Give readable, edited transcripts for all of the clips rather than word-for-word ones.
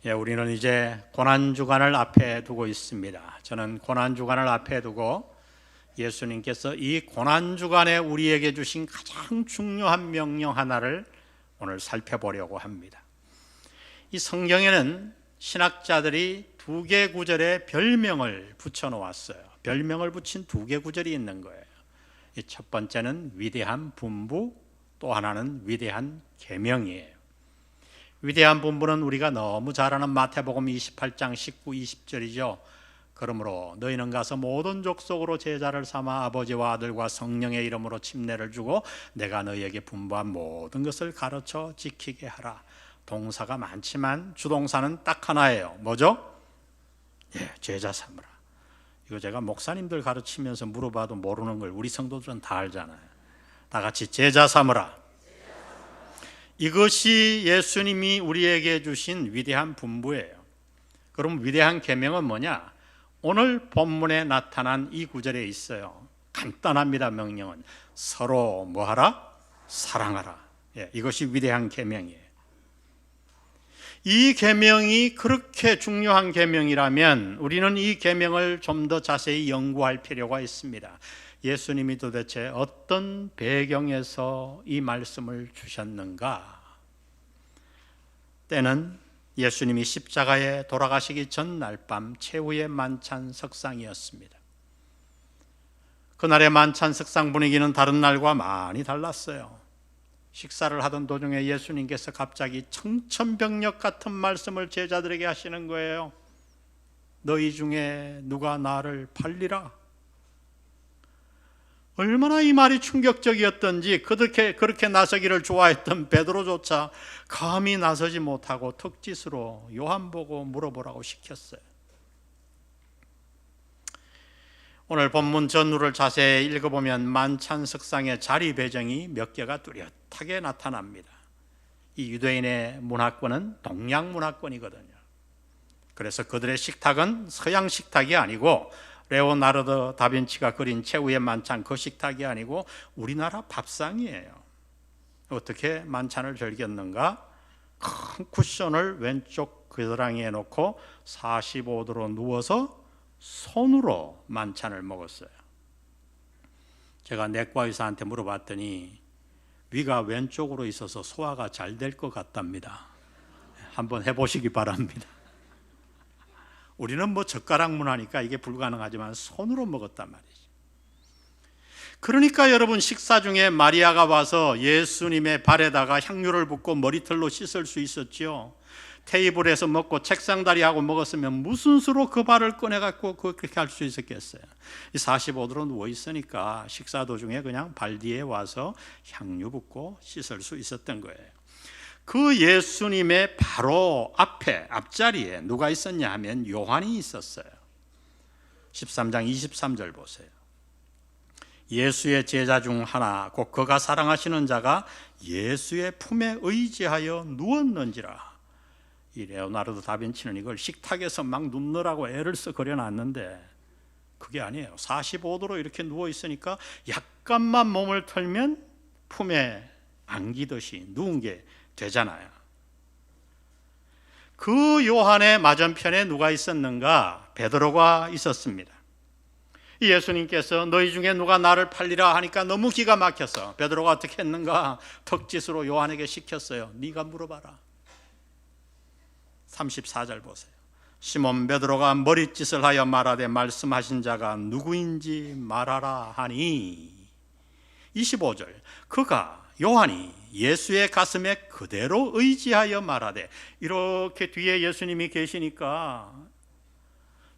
우리는 이제 고난주간을 앞에 두고 있습니다. 저는 고난주간을 앞에 두고 예수님께서 이 고난주간에 우리에게 주신 가장 중요한 명령 하나를 오늘 살펴보려고 합니다. 이 성경에는 신학자들이 두 개 구절에 별명을 붙여 놓았어요. 별명을 붙인 두 개 구절이 있는 거예요. 이 첫 번째는 위대한 분부, 또 하나는 위대한 계명이에요. 위대한 분부는 우리가 너무 잘 아는 마태복음 28장 19, 20절이죠. 그러므로 너희는 가서 모든 족속으로 제자를 삼아 아버지와 아들과 성령의 이름으로 침례를 주고 내가 너희에게 분부한 모든 것을 가르쳐 지키게 하라. 동사가 많지만 주동사는 딱 하나예요. 뭐죠? 제자 삼으라. 이거 제가 목사님들 가르치면서 물어봐도 모르는 걸 우리 성도들은 다 알잖아요. 다 같이 제자 삼으라. 이것이 예수님이 우리에게 주신 위대한 분부예요. 그럼 위대한 계명은 뭐냐? 오늘 본문에 나타난 이 구절에 있어요. 간단합니다. 명령은 서로 뭐하라? 사랑하라. 이것이 위대한 계명이에요. 이 계명이 그렇게 중요한 계명이라면 우리는 이 계명을 좀 더 자세히 연구할 필요가 있습니다. 예수님이 도대체 어떤 배경에서 이 말씀을 주셨는가? 때는 예수님이 십자가에 돌아가시기 전날 밤 최후의 만찬 석상이었습니다. 그날의 만찬 석상 분위기는 다른 날과 많이 달랐어요. 식사를 하던 도중에 예수님께서 갑자기 청천벽력 같은 말씀을 제자들에게 하시는 거예요. 너희 중에 누가 나를 팔리라? 얼마나 이 말이 충격적이었던지 그렇게 나서기를 좋아했던 베드로조차 감히 나서지 못하고 턱짓으로 요한 보고 물어보라고 시켰어요. 오늘 본문 전후를 자세히 읽어보면 만찬 석상의 자리 배정이 몇 개가 뚜렷하게 나타납니다. 이 유대인의 문화권은 동양 문화권이거든요. 그래서 그들의 식탁은 서양 식탁이 아니고 레오나르도 다빈치가 그린 최후의 만찬 그 식탁이 아니고 우리나라 밥상이에요. 어떻게 만찬을 즐겼는가? 큰 쿠션을 왼쪽 겨드랑이에 놓고 45도로 누워서 손으로 만찬을 먹었어요. 제가 내과 의사한테 물어봤더니 위가 왼쪽으로 있어서 소화가 잘 될 것 같답니다. 한번 해보시기 바랍니다. 우리는 젓가락 문화니까 이게 불가능하지만 손으로 먹었단 말이죠. 그러니까 여러분 식사 중에 마리아가 와서 예수님의 발에다가 향유를 붓고 머리털로 씻을 수 있었죠. 테이블에서 먹고 책상다리하고 먹었으면 무슨 수로 그 발을 꺼내갖고 그렇게 할 수 있었겠어요. 45도로 누워있으니까 식사 도중에 그냥 발 뒤에 와서 향유 붓고 씻을 수 있었던 거예요. 그 예수님의 바로 앞자리에 누가 있었냐 하면 요한이 있었어요. 13장 23절 보세요. 예수의 제자 중 하나 곧 그가 사랑하시는 자가 예수의 품에 의지하여 누웠는지라. 이 레오나르도 다빈치는 이걸 식탁에서 막 눕느라고 애를 써 그려놨는데 그게 아니에요. 45도로 이렇게 누워있으니까 약간만 몸을 털면 품에 안기듯이 누운 게 되잖아요. 그 요한의 맞은편에 누가 있었는가? 베드로가 있었습니다. 예수님께서 너희 중에 누가 나를 팔리라 하니까 너무 기가 막혀서 베드로가 어떻게 했는가? 턱짓으로 요한에게 시켰어요. 네가 물어봐라. 34절 보세요. 시몬 베드로가 머릿짓을 하여 말하되 말씀하신 자가 누구인지 말하라 하니 25절 그가 요한이 예수의 가슴에 그대로 의지하여 말하되 이렇게 뒤에 예수님이 계시니까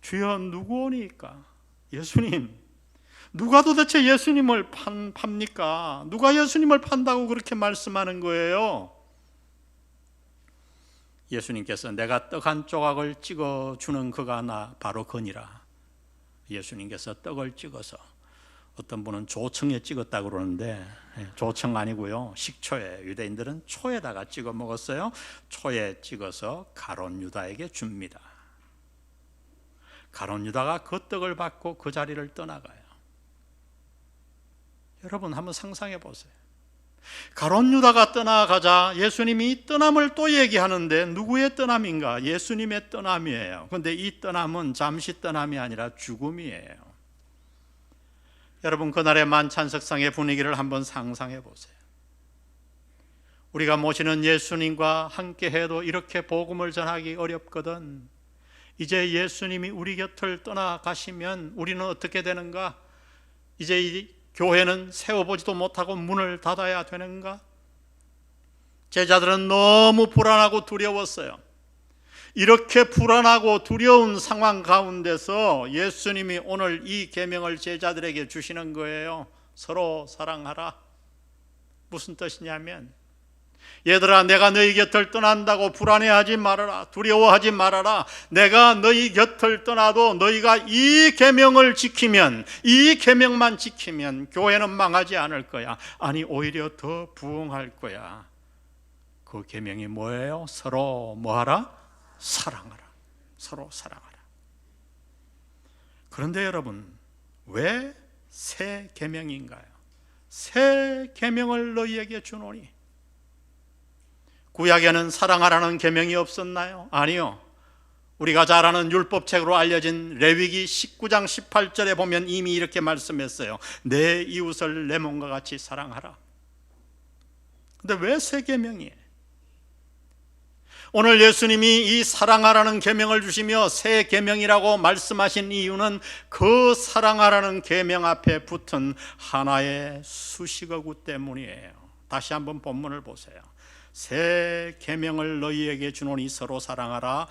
주여 누구오니까? 예수님 누가 도대체 예수님을 팝니까? 누가 예수님을 판다고 그렇게 말씀하는 거예요? 예수님께서 내가 떡 한 조각을 찍어주는 그가 나 바로 그니라. 예수님께서 떡을 찍어서 어떤 분은 조청에 찍었다고 그러는데 조청 아니고요. 식초에 유대인들은 초에다가 찍어 먹었어요. 초에 찍어서 가룟 유다에게 줍니다. 가룟 유다가 그 떡을 받고 그 자리를 떠나가요. 여러분 한번 상상해 보세요. 가룟 유다가 떠나가자 예수님이 떠남을 또 얘기하는데 누구의 떠남인가? 예수님의 떠남이에요. 그런데 이 떠남은 잠시 떠남이 아니라 죽음이에요. 여러분, 그날의 만찬석상의 분위기를 한번 상상해 보세요. 우리가 모시는 예수님과 함께 해도 이렇게 복음을 전하기 어렵거든. 이제 예수님이 우리 곁을 떠나가시면 우리는 어떻게 되는가? 이제 이 교회는 세워보지도 못하고 문을 닫아야 되는가? 제자들은 너무 불안하고 두려웠어요. 이렇게 불안하고 두려운 상황 가운데서 예수님이 오늘 이 계명을 제자들에게 주시는 거예요. 서로 사랑하라. 무슨 뜻이냐면, 얘들아, 내가 너희 곁을 떠난다고 불안해하지 말아라. 두려워하지 말아라. 내가 너희 곁을 떠나도 너희가 이 계명을 지키면, 이 계명만 지키면 교회는 망하지 않을 거야. 아니, 오히려 더 부흥할 거야. 그 계명이 뭐예요? 서로 뭐하라? 사랑하라. 서로 사랑하라. 그런데 여러분, 왜 새 계명인가요? 새 계명을 너희에게 주노니. 구약에는 사랑하라는 계명이 없었나요? 아니요. 우리가 잘 아는 율법책으로 알려진 레위기 19장 18절에 보면 이미 이렇게 말씀했어요. 내 이웃을 내 몸과 같이 사랑하라. 그런데 왜 새 계명이에요? 오늘 예수님이 이 사랑하라는 계명을 주시며 새 계명이라고 말씀하신 이유는 그 사랑하라는 계명 앞에 붙은 하나의 수식어구 때문이에요. 다시 한번 본문을 보세요. 새 계명을 너희에게 주노니 서로 사랑하라.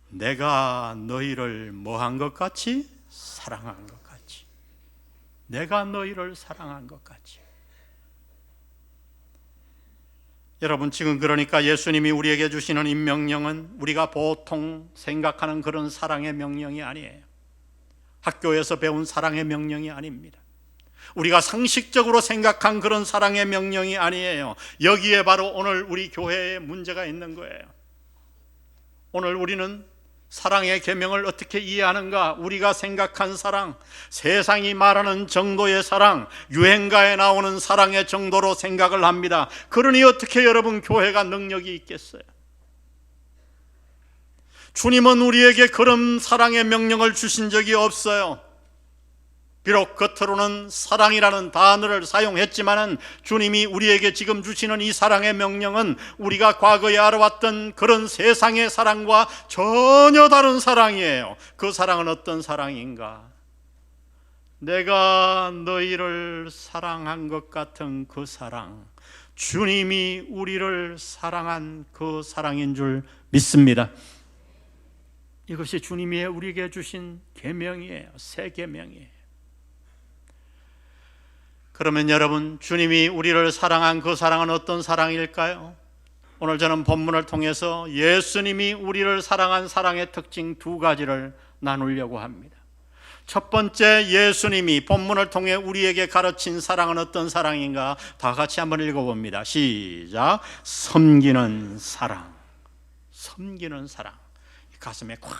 내가 너희를 뭐한 것 같이? 사랑한 것 같이. 내가 너희를 사랑한 것 같이. 여러분, 지금 그러니까 예수님이 우리에게 주시는 이 명령은 우리가 보통 생각하는 그런 사랑의 명령이 아니에요. 학교에서 배운 사랑의 명령이 아닙니다. 우리가 상식적으로 생각한 그런 사랑의 명령이 아니에요. 여기에 바로 오늘 우리 교회에 문제가 있는 거예요. 오늘 우리는 사랑의 계명을 어떻게 이해하는가? 우리가 생각한 사랑, 세상이 말하는 정도의 사랑, 유행가에 나오는 사랑의 정도로 생각을 합니다. 그러니 어떻게 여러분 교회가 능력이 있겠어요? 주님은 우리에게 그런 사랑의 명령을 주신 적이 없어요. 비록 겉으로는 사랑이라는 단어를 사용했지만은 주님이 우리에게 지금 주시는 이 사랑의 명령은 우리가 과거에 알아왔던 그런 세상의 사랑과 전혀 다른 사랑이에요. 그 사랑은 어떤 사랑인가? 내가 너희를 사랑한 것 같은 그 사랑, 주님이 우리를 사랑한 그 사랑인 줄 믿습니다. 이것이 주님이 우리에게 주신 계명이에요. 새 계명이에요. 그러면 여러분, 주님이 우리를 사랑한 그 사랑은 어떤 사랑일까요? 오늘 저는 본문을 통해서 예수님이 우리를 사랑한 사랑의 특징 두 가지를 나누려고 합니다. 첫 번째, 예수님이 본문을 통해 우리에게 가르친 사랑은 어떤 사랑인가? 다 같이 한번 읽어봅니다. 시작. 섬기는 사랑. 섬기는 사랑. 가슴에 콱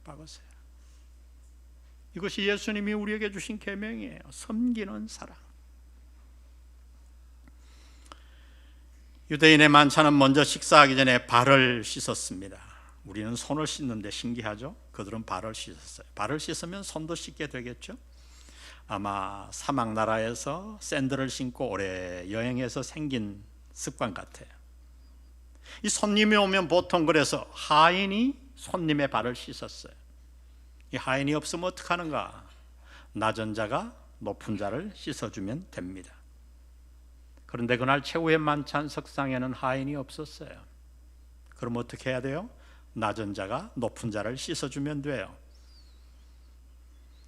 박으세요. 이것이 예수님이 우리에게 주신 계명이에요. 섬기는 사랑. 유대인의 만찬은 먼저 식사하기 전에 발을 씻었습니다. 우리는 손을 씻는데 신기하죠? 그들은 발을 씻었어요. 발을 씻으면 손도 씻게 되겠죠? 아마 사막 나라에서 샌들을 신고 오래 여행해서 생긴 습관 같아요. 이 손님이 오면 보통 그래서 하인이 손님의 발을 씻었어요. 이 하인이 없으면 어떡하는가? 낮은 자가 높은 자를 씻어주면 됩니다. 그런데 그날 최후의 만찬 석상에는 하인이 없었어요. 그럼 어떻게 해야 돼요? 낮은 자가 높은 자를 씻어주면 돼요.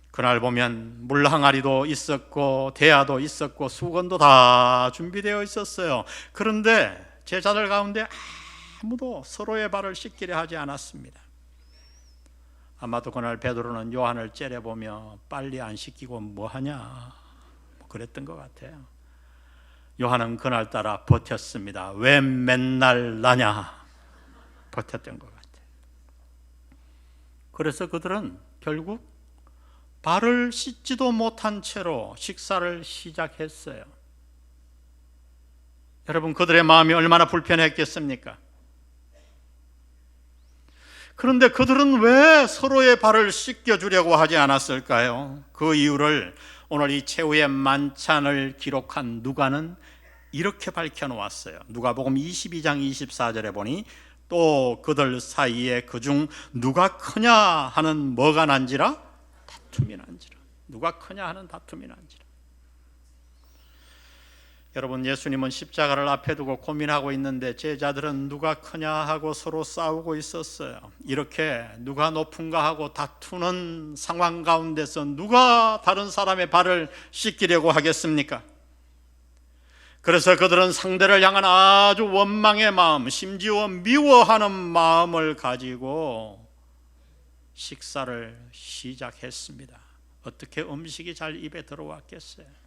그날 보면 물 항아리도 있었고 대야도 있었고 수건도 다 준비되어 있었어요. 그런데 제자들 가운데 아무도 서로의 발을 씻기려 하지 않았습니다. 아마도 그날 베드로는 요한을 째려보며 빨리 안 씻기고 뭐하냐 그랬던 것 같아요. 요한은 그날따라 버텼습니다. 왜 맨날 나냐? 버텼던 것 같아요. 그래서 그들은 결국 발을 씻지도 못한 채로 식사를 시작했어요. 여러분, 그들의 마음이 얼마나 불편했겠습니까? 그런데 그들은 왜 서로의 발을 씻겨주려고 하지 않았을까요? 그 이유를 오늘 이 최후의 만찬을 기록한 누가는 이렇게 밝혀놓았어요. 누가복음 22장 24절에 보니 또 그들 사이에 그중 누가 크냐 하는 뭐가 난지라? 다툼이 난지라. 누가 크냐 하는 다툼이 난지라. 여러분, 예수님은 십자가를 앞에 두고 고민하고 있는데 제자들은 누가 크냐 하고 서로 싸우고 있었어요. 이렇게 누가 높은가 하고 다투는 상황 가운데서 누가 다른 사람의 발을 씻기려고 하겠습니까? 그래서 그들은 상대를 향한 아주 원망의 마음, 심지어 미워하는 마음을 가지고 식사를 시작했습니다. 어떻게 음식이 잘 입에 들어왔겠어요?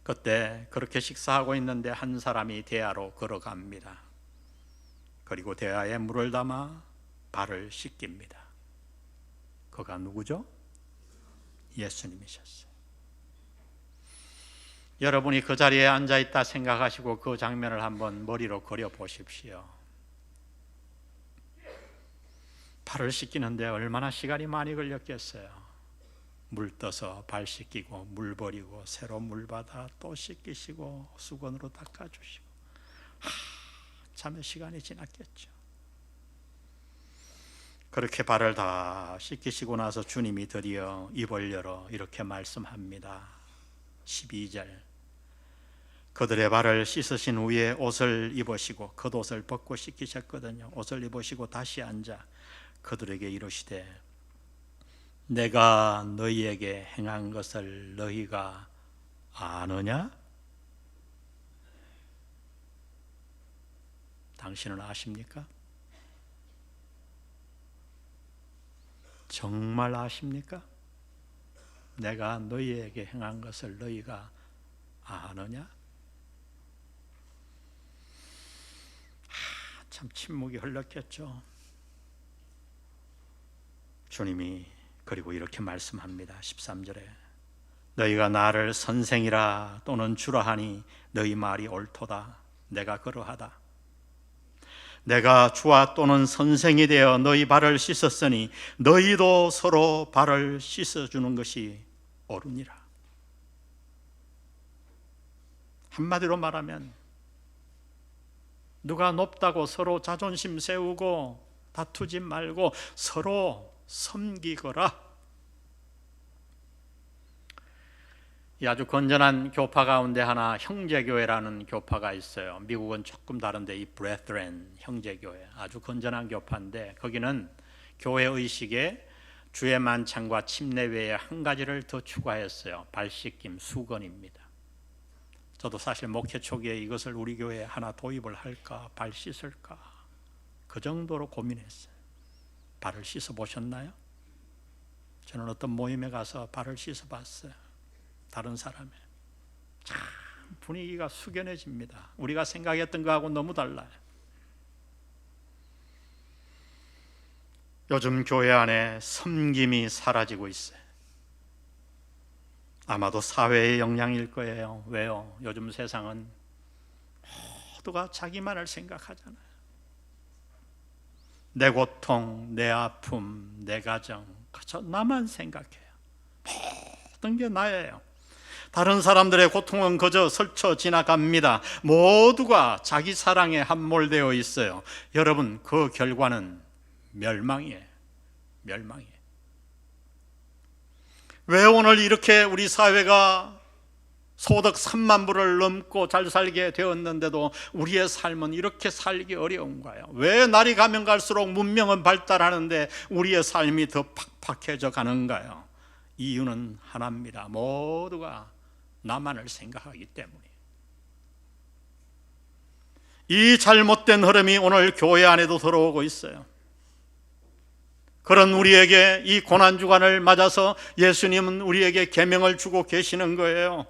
그때 그렇게 식사하고 있는데 한 사람이 대야로 걸어갑니다. 그리고 대야에 물을 담아 발을 씻깁니다. 그가 누구죠? 예수님이셨어요. 여러분이 그 자리에 앉아있다 생각하시고 그 장면을 한번 머리로 그려보십시오. 발을 씻기는데 얼마나 시간이 많이 걸렸겠어요. 물 떠서 발 씻기고 물 버리고 새로 물 받아 또 씻기시고 수건으로 닦아주시고 참의 시간이 지났겠죠. 그렇게 발을 다 씻기시고 나서 주님이 드디어 입을 열어 이렇게 말씀합니다. 12절, 그들의 발을 씻으신 후에 옷을 입으시고 겉옷을 벗고 씻기셨거든요. 옷을 입으시고 다시 앉아 그들에게 이르시되 내가 너희에게 행한 것을 너희가 아느냐? 당신은 아십니까? 정말 아십니까? 내가 너희에게 행한 것을 너희가 아느냐? 참 침묵이 흘렀겠죠. 주님이 그리고 이렇게 말씀합니다. 13절에 너희가 나를 선생이라 또는 주라 하니 너희 말이 옳도다. 내가 그러하다. 내가 주와 또는 선생이 되어 너희 발을 씻었으니 너희도 서로 발을 씻어주는 것이 옳으니라. 한마디로 말하면 누가 높다고 서로 자존심 세우고 다투지 말고 서로 섬기거라. 이 아주 건전한 교파 가운데 하나 형제교회라는 교파가 있어요. 미국은 조금 다른데 이 브레스렌 형제교회 아주 건전한 교파인데 거기는 교회 의식에 주의 만찬과 침례 외에 한 가지를 더 추가했어요. 발 씻김, 수건입니다. 저도 사실 목회 초기에 이것을 우리 교회에 하나 도입을 할까, 발 씻을까 그 정도로 고민했어요. 발을 씻어 보셨나요? 저는 어떤 모임에 가서 발을 씻어 봤어요. 다른 사람의. 참 분위기가 숙연해집니다. 우리가 생각했던 거하고 너무 달라요. 요즘 교회 안에 섬김이 사라지고 있어요. 아마도 사회의 영향일 거예요. 왜요? 요즘 세상은 모두가 자기만을 생각하잖아요. 내 고통, 내 아픔, 내 가정, 그저 나만 생각해요. 모든 게 나예요. 다른 사람들의 고통은 그저 스쳐 지나갑니다. 모두가 자기 사랑에 함몰되어 있어요. 여러분, 그 결과는 멸망이에요. 멸망이에요. 왜 오늘 이렇게 우리 사회가 소득 3만 불을 넘고 잘 살게 되었는데도 우리의 삶은 이렇게 살기 어려운가요? 왜 날이 가면 갈수록 문명은 발달하는데 우리의 삶이 더 팍팍해져 가는가요? 이유는 하나입니다. 모두가 나만을 생각하기 때문이에요. 이 잘못된 흐름이 오늘 교회 안에도 들어오고 있어요. 그런 우리에게 이 고난주간을 맞아서 예수님은 우리에게 계명을 주고 계시는 거예요.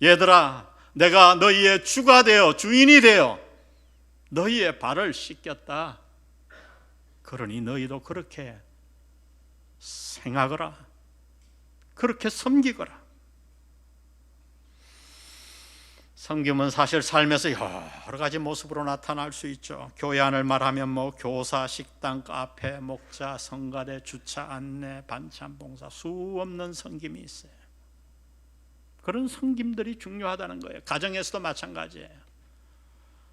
얘들아, 내가 너희의 주가 되어 주인이 되어 너희의 발을 씻겼다. 그러니 너희도 그렇게 생하거라. 그렇게 섬기거라. 섬김은 사실 삶에서 여러 가지 모습으로 나타날 수 있죠. 교회 안을 말하면 교사, 식당, 카페, 목자, 성가대, 주차, 안내, 반찬, 봉사, 수없는 섬김이 있어요. 그런 섬김들이 중요하다는 거예요. 가정에서도 마찬가지예요.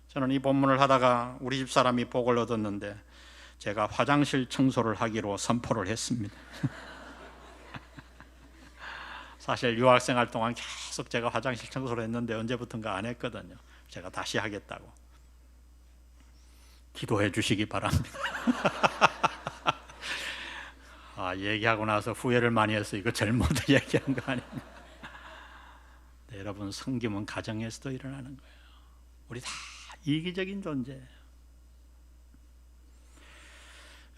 저는 이 본문을 하다가 우리 집 사람이 복을 얻었는데 제가 화장실 청소를 하기로 선포를 했습니다. 사실 유학생활 동안 계속 제가 화장실 청소를 했는데 언제부턴가 안 했거든요. 제가 다시 하겠다고. 기도해 주시기 바랍니다. 얘기하고 나서 후회를 많이 해서 이거 잘못 얘기한 거 아닙니까? 네, 여러분, 섬김은 가정에서도 일어나는 거예요. 우리 다 이기적인 존재예요.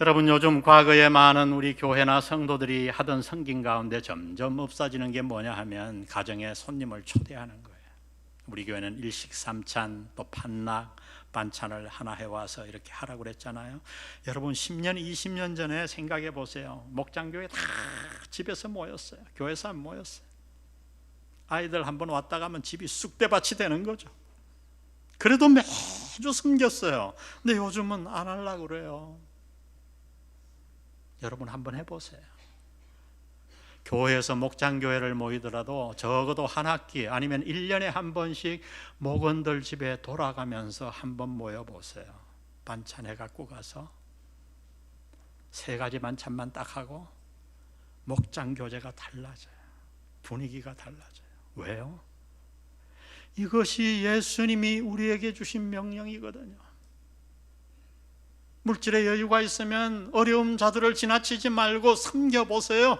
여러분, 요즘 과거에 많은 우리 교회나 성도들이 하던 섬김 가운데 점점 없어지는 게 뭐냐 하면 가정에 손님을 초대하는 거예요. 우리 교회는 일식 삼찬 또 판락 반찬을 하나 해와서 이렇게 하라고 그랬잖아요. 여러분, 10년 20년 전에 생각해 보세요. 목장교회 다 집에서 모였어요. 교회에서 안 모였어요. 아이들 한번 왔다 가면 집이 쑥대밭이 되는 거죠. 그래도 매주 섬겼어요. 근데 요즘은 안 하려고 그래요. 여러분, 한번 해보세요. 교회에서 목장교회를 모이더라도 적어도 한 학기 아니면 1년에 한 번씩 목원들 집에 돌아가면서 한번 모여보세요. 반찬해 갖고 가서 3가지 반찬만 딱 하고 목장교제가 달라져요. 분위기가 달라져요. 왜요? 이것이 예수님이 우리에게 주신 명령이거든요. 물질의 여유가 있으면 어려운 자들을 지나치지 말고 섬겨보세요.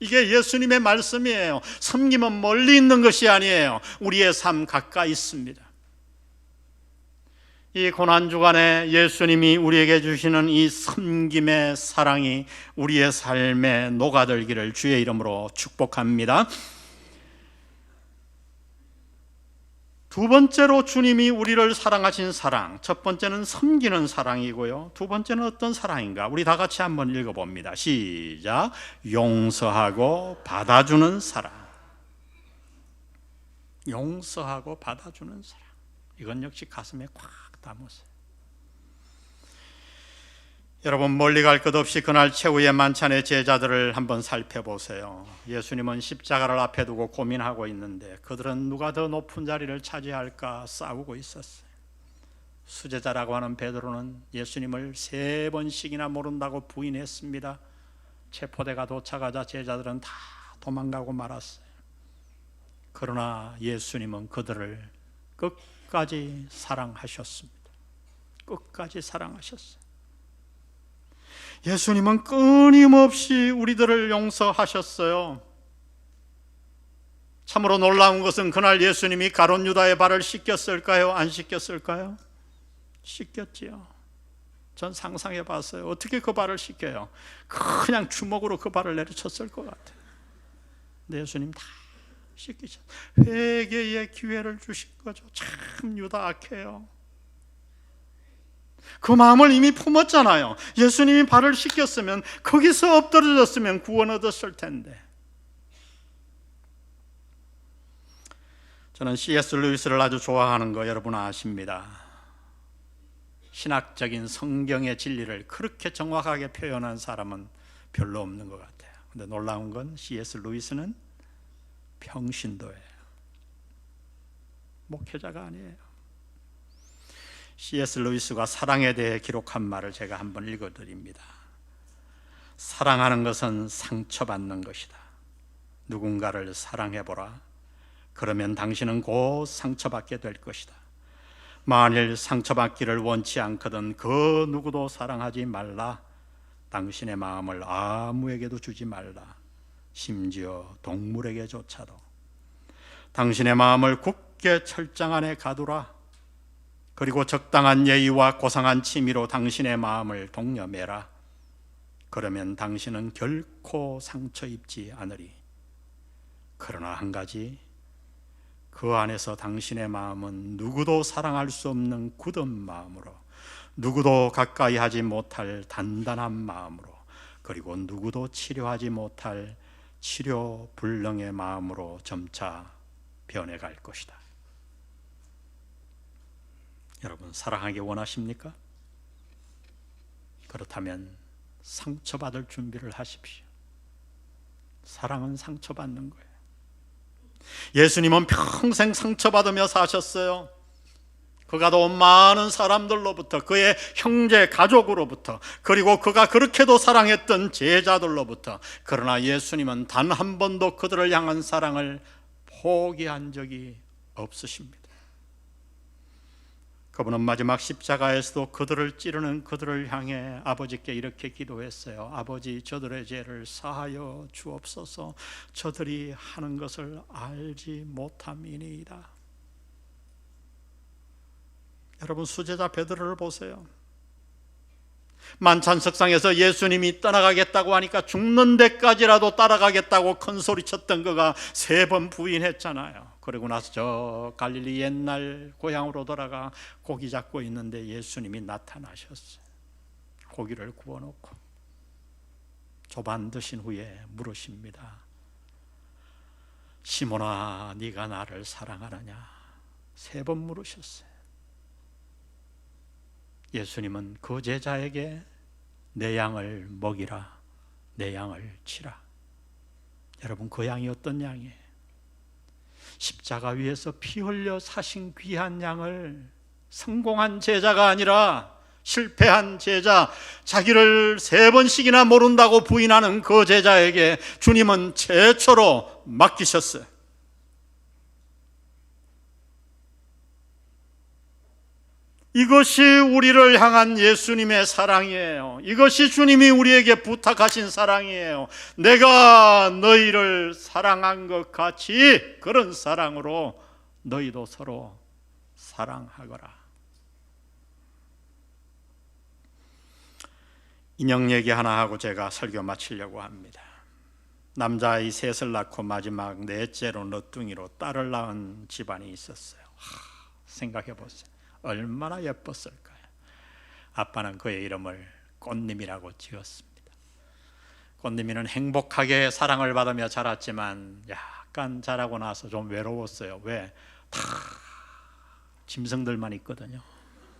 이게 예수님의 말씀이에요. 섬김은 멀리 있는 것이 아니에요. 우리의 삶 가까이 있습니다. 이 고난주간에 예수님이 우리에게 주시는 이 섬김의 사랑이 우리의 삶에 녹아들기를 주의 이름으로 축복합니다. 두 번째로 주님이 우리를 사랑하신 사랑, 첫 번째는 섬기는 사랑이고요. 두 번째는 어떤 사랑인가? 우리 다 같이 한번 읽어봅니다. 시작. 용서하고 받아주는 사랑. 용서하고 받아주는 사랑. 이건 역시 가슴에 꽉 담으세요. 여러분, 멀리 갈 것 없이 그날 최후의 만찬의 제자들을 한번 살펴보세요. 예수님은 십자가를 앞에 두고 고민하고 있는데 그들은 누가 더 높은 자리를 차지할까 싸우고 있었어요. 수제자라고 하는 베드로는 예수님을 3번씩이나 모른다고 부인했습니다. 체포대가 도착하자 제자들은 다 도망가고 말았어요. 그러나 예수님은 그들을 끝까지 사랑하셨습니다. 끝까지 사랑하셨어요. 예수님은 끊임없이 우리들을 용서하셨어요. 참으로 놀라운 것은 그날 예수님이 가룟 유다의 발을 씻겼을까요? 안 씻겼을까요? 씻겼지요. 전 상상해 봤어요. 어떻게 그 발을 씻겨요? 그냥 주먹으로 그 발을 내리쳤을 것 같아요. 근데 예수님 다 씻기셨어요. 회개의 기회를 주신 거죠. 참 유다 악해요. 그 마음을 이미 품었잖아요. 예수님이 발을 씻겼으면, 거기서 엎드려졌으면 구원 얻었을 텐데. 저는 C.S. 루이스를 아주 좋아하는 거 여러분 아십니다. 신학적인 성경의 진리를 그렇게 정확하게 표현한 사람은 별로 없는 것 같아요. 근데 놀라운 건 C.S. 루이스는 평신도예요. 목회자가 아니에요. C.S. 루이스가 사랑에 대해 기록한 말을 제가 한번 읽어드립니다. 사랑하는 것은 상처받는 것이다. 누군가를 사랑해보라. 그러면 당신은 곧 상처받게 될 것이다. 만일 상처받기를 원치 않거든 그 누구도 사랑하지 말라. 당신의 마음을 아무에게도 주지 말라. 심지어 동물에게조차도. 당신의 마음을 굳게 철장 안에 가두라. 그리고 적당한 예의와 고상한 취미로 당신의 마음을 독려매라. 그러면 당신은 결코 상처 입지 않으리. 그러나 한 가지, 그 안에서 당신의 마음은 누구도 사랑할 수 없는 굳은 마음으로, 누구도 가까이 하지 못할 단단한 마음으로, 그리고 누구도 치료하지 못할 치료 불능의 마음으로 점차 변해갈 것이다. 여러분, 사랑하기 원하십니까? 그렇다면 상처받을 준비를 하십시오. 사랑은 상처받는 거예요. 예수님은 평생 상처받으며 사셨어요. 그가 또 많은 사람들로부터, 그의 형제 가족으로부터, 그리고 그가 그렇게도 사랑했던 제자들로부터, 그러나 예수님은 단 한 번도 그들을 향한 사랑을 포기한 적이 없으십니다. 그분은 마지막 십자가에서도 그들을 찌르는 그들을 향해 아버지께 이렇게 기도했어요. 아버지, 저들의 죄를 사하여 주옵소서. 저들이 하는 것을 알지 못함이니이다. 여러분, 수제자 베드로를 보세요. 만찬석상에서 예수님이 떠나가겠다고 하니까 죽는 데까지라도 따라가겠다고 큰 소리쳤던 그가 3번 부인했잖아요. 그리고 나서 저 갈릴리 옛날 고향으로 돌아가 고기 잡고 있는데 예수님이 나타나셨어요. 고기를 구워놓고 조반 드신 후에 물으십니다. 시몬아, 네가 나를 사랑하느냐? 3번 물으셨어요. 예수님은 그 제자에게 내 양을 먹이라, 내 양을 치라. 여러분, 그 양이 어떤 양이에요? 십자가 위에서 피 흘려 사신 귀한 양을 성공한 제자가 아니라 실패한 제자, 자기를 3번씩이나 모른다고 부인하는 그 제자에게 주님은 최초로 맡기셨어요. 이것이 우리를 향한 예수님의 사랑이에요. 이것이 주님이 우리에게 부탁하신 사랑이에요. 내가 너희를 사랑한 것 같이 그런 사랑으로 너희도 서로 사랑하거라. 인형 얘기 하나 하고 제가 설교 마치려고 합니다. 남자아이 3을 낳고 마지막 4째로 너뚱이로 딸을 낳은 집안이 있었어요. 생각해 보세요. 얼마나 예뻤을까요? 아빠는 그의 이름을 꽃님이라고 지었습니다. 꽃님이는 행복하게 사랑을 받으며 자랐지만 약간 자라고 나서 좀 외로웠어요. 왜? 다 짐승들만 있거든요.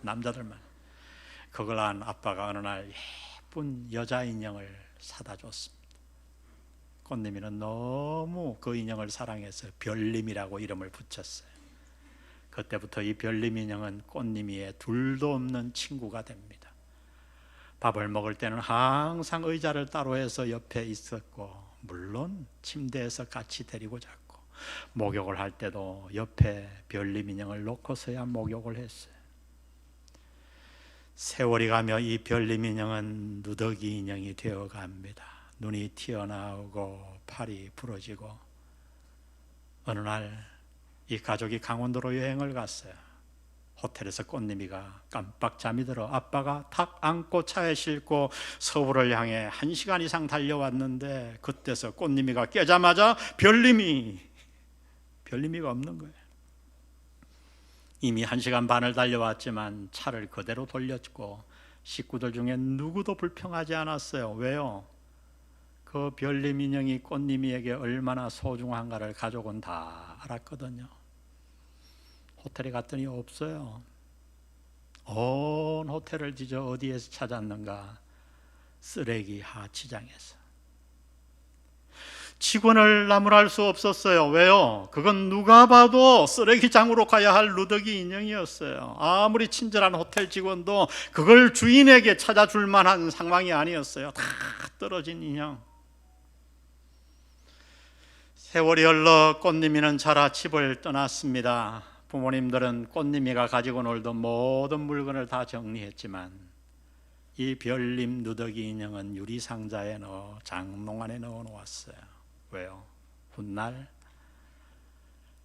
남자들만. 그걸 안 아빠가 어느 날 예쁜 여자 인형을 사다 줬습니다. 꽃님이는 너무 그 인형을 사랑해서 별님이라고 이름을 붙였어요. 그때부터 이 별님 인형은 꽃님이의 둘도 없는 친구가 됩니다. 밥을 먹을 때는 항상 의자를 따로 해서 옆에 있었고, 물론 침대에서 같이 데리고 잤고, 목욕을 할 때도 옆에 별님 인형을 놓고서야 목욕을 했어요. 세월이 가며 이 별님 인형은 누더기 인형이 되어갑니다. 눈이 튀어나오고 팔이 부러지고, 어느 날 이 가족이 강원도로 여행을 갔어요. 호텔에서 꽃님이가 깜빡 잠이 들어 아빠가 탁 안고 차에 싣고 서울을 향해 1시간 이상 달려왔는데, 그때서 꽃님이가 깨자마자 별님이가 없는 거예요. 이미 1시간 반을 달려왔지만 차를 그대로 돌렸고 식구들 중에 누구도 불평하지 않았어요. 왜요? 그 별님 인형이 꽃님이에게 얼마나 소중한가를 가족은 다 알았거든요. 호텔에 갔더니 없어요. 온 호텔을 뒤져 어디에서 찾았는가? 쓰레기 하치장에서. 직원을 나무랄 수 없었어요. 왜요? 그건 누가 봐도 쓰레기장으로 가야 할 누더기 인형이었어요. 아무리 친절한 호텔 직원도 그걸 주인에게 찾아줄 만한 상황이 아니었어요. 다 떨어진 인형. 세월이 흘러 꽃님이는 자라 집을 떠났습니다. 부모님들은 꽃님이가 가지고 놀던 모든 물건을 다 정리했지만 이 별님 누더기 인형은 유리상자에 넣어 장롱 안에 넣어 놓았어요. 왜요? 훗날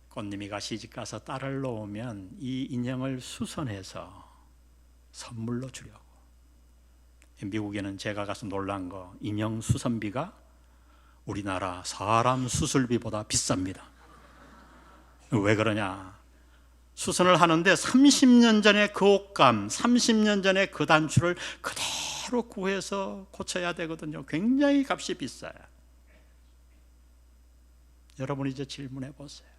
꽃님이가 시집가서 딸을 놓으면 이 인형을 수선해서 선물로 주려고. 미국에는 제가 가서 놀란 거, 인형 수선비가 우리나라 사람 수술비보다 비쌉니다. 왜 그러냐? 수선을 하는데 30년 전의 그 옷감, 30년 전의 그 단추를 그대로 구해서 고쳐야 되거든요. 굉장히 값이 비싸요. 여러분, 이제 질문해 보세요.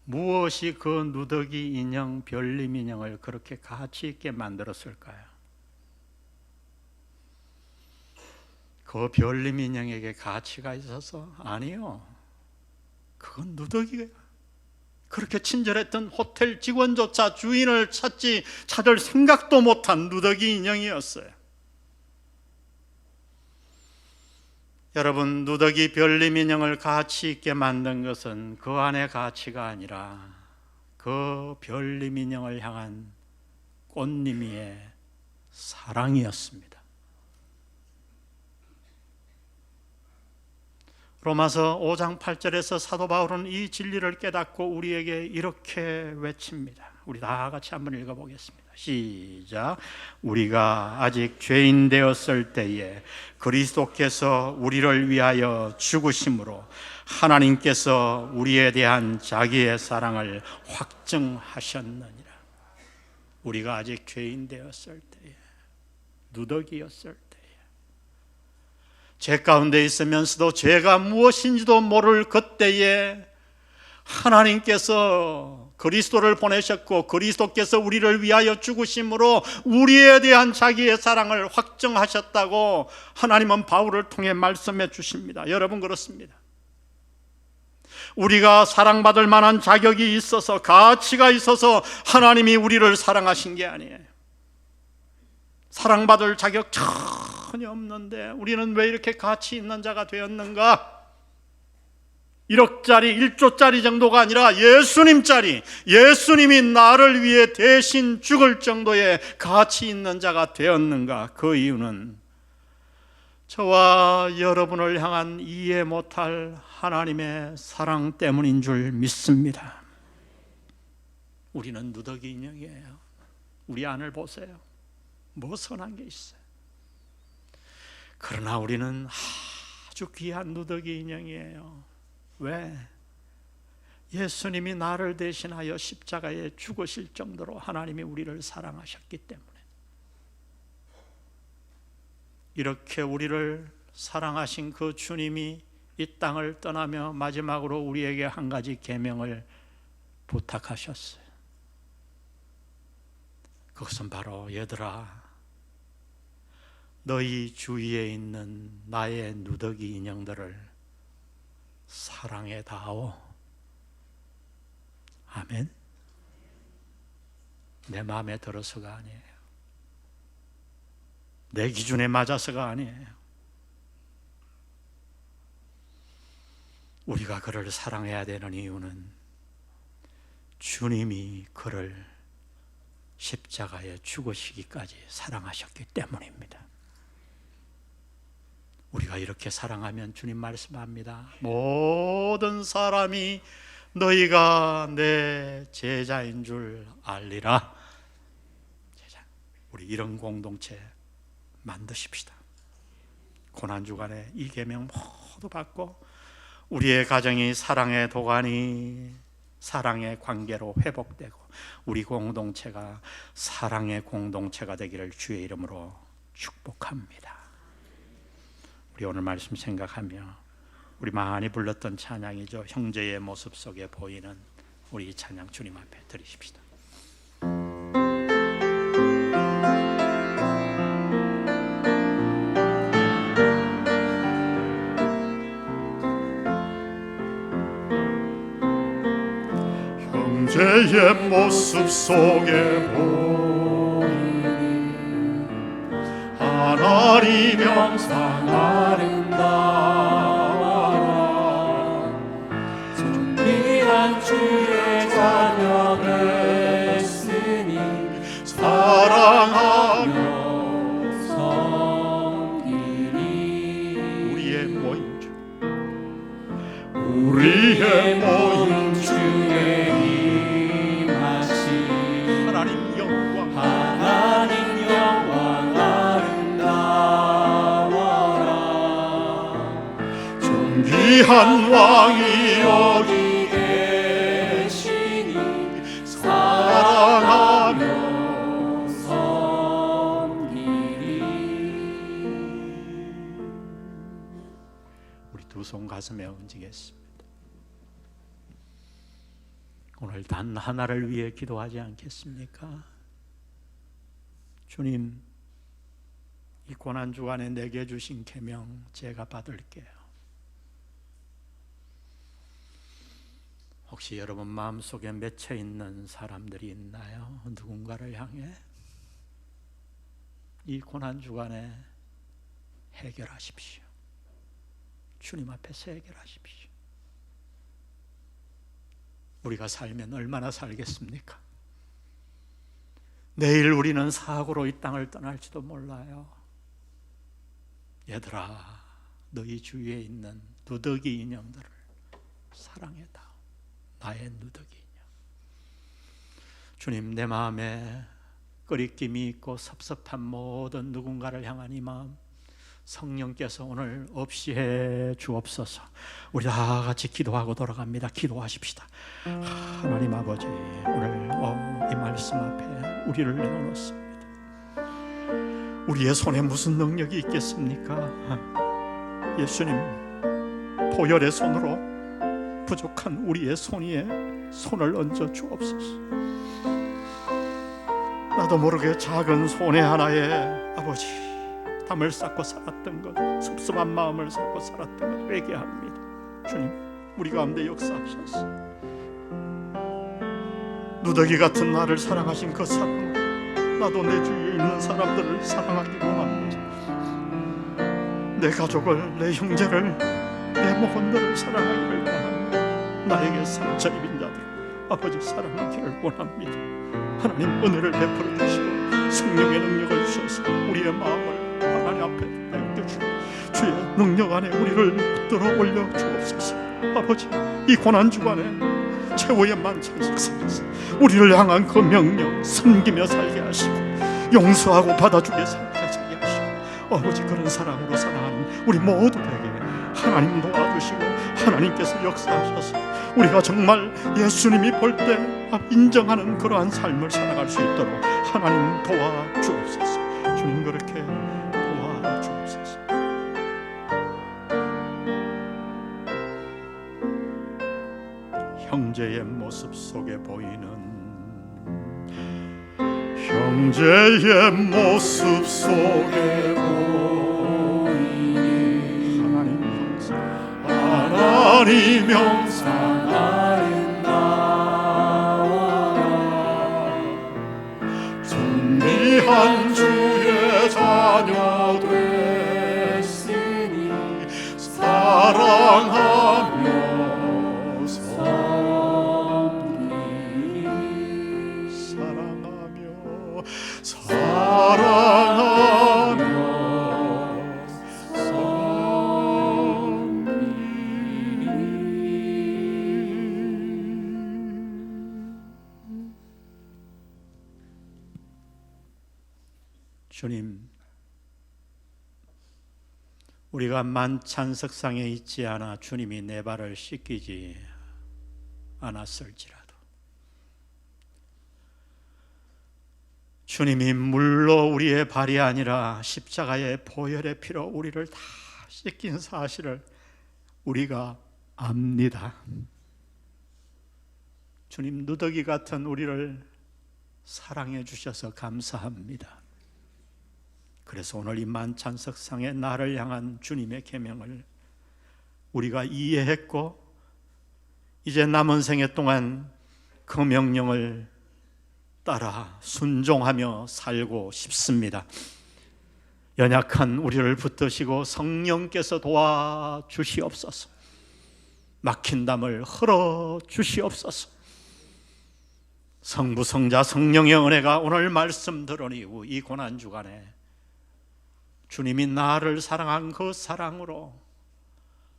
무엇이 그 누더기 인형, 별님 인형을 그렇게 가치 있게 만들었을까요? 그 별님 인형에게 가치가 있어서? 아니요. 그건 누더기가 그렇게 친절했던 호텔 직원조차 주인을 찾을 생각도 못한 누더기 인형이었어요. 여러분, 누더기 별님 인형을 가치 있게 만든 것은 그 안의 가치가 아니라 그 별님 인형을 향한 꽃님이의 사랑이었습니다. 로마서 5장 8절에서 사도 바울은 이 진리를 깨닫고 우리에게 이렇게 외칩니다. 우리 다 같이 한번 읽어보겠습니다. 시작. 우리가 아직 죄인 되었을 때에 그리스도께서 우리를 위하여 죽으심으로 하나님께서 우리에 대한 자기의 사랑을 확증하셨느니라. 우리가 아직 죄인 되었을 때에, 누더기였을 때에, 죄 가운데 있으면서도 죄가 무엇인지도 모를 그때에 하나님께서 그리스도를 보내셨고 그리스도께서 우리를 위하여 죽으심으로 우리에 대한 자기의 사랑을 확증하셨다고 하나님은 바울을 통해 말씀해 주십니다. 여러분, 그렇습니다. 우리가 사랑받을 만한 자격이 있어서, 가치가 있어서 하나님이 우리를 사랑하신 게 아니에요. 사랑받을 자격 전혀 없는데 우리는 왜 이렇게 가치 있는 자가 되었는가? 1억짜리, 1조짜리 정도가 아니라 예수님짜리, 예수님이 나를 위해 대신 죽을 정도의 가치 있는 자가 되었는가? 그 이유는 저와 여러분을 향한 이해 못할 하나님의 사랑 때문인 줄 믿습니다. 우리는 누더기 인형이에요. 우리 안을 보세요. 뭐 선한 게 있어요? 그러나 우리는 아주 귀한 누더기 인형이에요. 왜? 예수님이 나를 대신하여 십자가에 죽으실 정도로 하나님이 우리를 사랑하셨기 때문에. 이렇게 우리를 사랑하신 그 주님이 이 땅을 떠나며 마지막으로 우리에게 한 가지 계명을 부탁하셨어요. 그것은 바로, 얘들아, 너희 주위에 있는 나의 누더기 인형들을 사랑해 다오. 아멘. 내 마음에 들어서가 아니에요. 내 기준에 맞아서가 아니에요. 우리가 그를 사랑해야 되는 이유는 주님이 그를 십자가에 죽으시기까지 사랑하셨기 때문입니다. 우리가 이렇게 사랑하면 주님 말씀합니다. 모든 사람이 너희가 내 제자인 줄 알리라. 제자. 우리 이런 공동체 만드십시다. 고난주간에 이 계명 모두 받고 우리의 가정이 사랑의 도가니, 사랑의 관계로 회복되고 우리 공동체가 사랑의 공동체가 되기를 주의 이름으로 축복합니다. 우리 오늘 말씀 생각하며 우리 많이 불렀던 찬양이죠. 형제의 모습 속에 보이는 우리 이 찬양 주님 앞에 드리십시다. 형제의 모습 속에 보이는 하나님 형상 아름다워라. 존귀한 주의 자녀 됐으니 사랑하며 섬기리. 우리의 모임 주, 우리의 모임 주에 임하신 하나님 영광, 하나님 영광 아름다워라. 존귀한 왕이 여기 계시니 사랑하며 섬기리. 우리 두 손 가슴에 얹으겠습니다. 오늘 단 하나를 위해 기도하지 않겠습니까? 주님, 이 고난주간에 내게 주신 계명 제가 받을게요. 혹시 여러분 마음속에 맺혀 있는 사람들이 있나요? 누군가를 향해 이 고난주간에 해결하십시오. 주님 앞에서 해결하십시오. 우리가 살면 얼마나 살겠습니까? 내일 우리는 사고로 이 땅을 떠날지도 몰라요. 얘들아, 너희 주위에 있는 누더기 인형들을 사랑해다. 나의 누더기 인형. 주님, 내 마음에 끄리낌이 있고 섭섭한 모든 누군가를 향한 이 마음 성령께서 오늘 없이 해 주옵소서. 우리 다 같이 기도하고 돌아갑니다. 기도하십시다. 하나님 아버지, 오늘 이 말씀 앞에 우리를 내어놓습니다. 우리의 손에 무슨 능력이 있겠습니까? 예수님, 보혈의 손으로 부족한 우리의 손 위에 손을 얹어 주옵소서. 나도 모르게 작은 손에 하나에 아버지 담을 쌓고 살았던 것, 섭섭한 마음을 쌓고 살았던 것 회개합니다. 주님, 우리 가운데 역사하셔서 누더기 같은 나를 사랑하신 그 사랑, 나도 내 주위에 있는 사람들을 사랑하기 원합니다. 내 가족을, 내 형제를, 내 모건들을 사랑하기를 원합니다. 나에게 상처 입은 자들 아버지 사랑하기를 원합니다. 하나님, 은혜를 베풀어 주시고 성령의 능력을 주셔서 우리의 마음을 하나님 앞에 맡겨주고 주의 능력 안에 우리를 붙들어 올려 주옵소서. 아버지, 이 고난주간에 최후의 만찬석상에서 우리를 향한 그 명령 섬기며 살게 하시고 용서하고 받아주게 살게 하시고 아버지, 그런 사랑으로 사랑하는 우리 모두에게 하나님 도와주시고 하나님께서 역사하셔서 우리가 정말 예수님이 볼 때 인정하는 그러한 삶을 살아갈 수 있도록 하나님 도와주옵소서. 주님, 그렇게 도와주옵소서. 형제의 모습 속에 보이는 형제의 모습 속에 보이는 하나님 형상 존귀한 주의 자녀 됐으니 사랑하며 섬기리 사랑하며 주님, 우리가 만찬석상에 있지 않아 주님이 내 발을 씻기지 않았을지라도 주님이 물로 우리의 발이 아니라 십자가의 보혈의 피로 우리를 다 씻긴 사실을 우리가 압니다. 주님, 누더기 같은 우리를 사랑해 주셔서 감사합니다. 그래서 오늘 이 만찬석상에 나를 향한 주님의 계명을 우리가 이해했고 이제 남은 생애 동안 그 명령을 따라 순종하며 살고 싶습니다. 연약한 우리를 붙드시고 성령께서 도와주시옵소서. 막힌 담을 흘러주시옵소서. 성부, 성자, 성령의 은혜가 오늘 말씀 들은 이후 이 고난주간에 주님이 나를 사랑한 그 사랑으로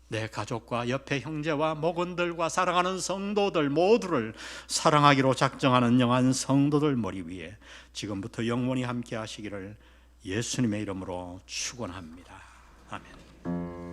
내 가족과 옆에 형제와 목원들과 사랑하는 성도들 모두를 사랑하기로 작정하는 영한 성도들 머리 위에 지금부터 영원히 함께 하시기를 예수님의 이름으로 축원합니다. 아멘.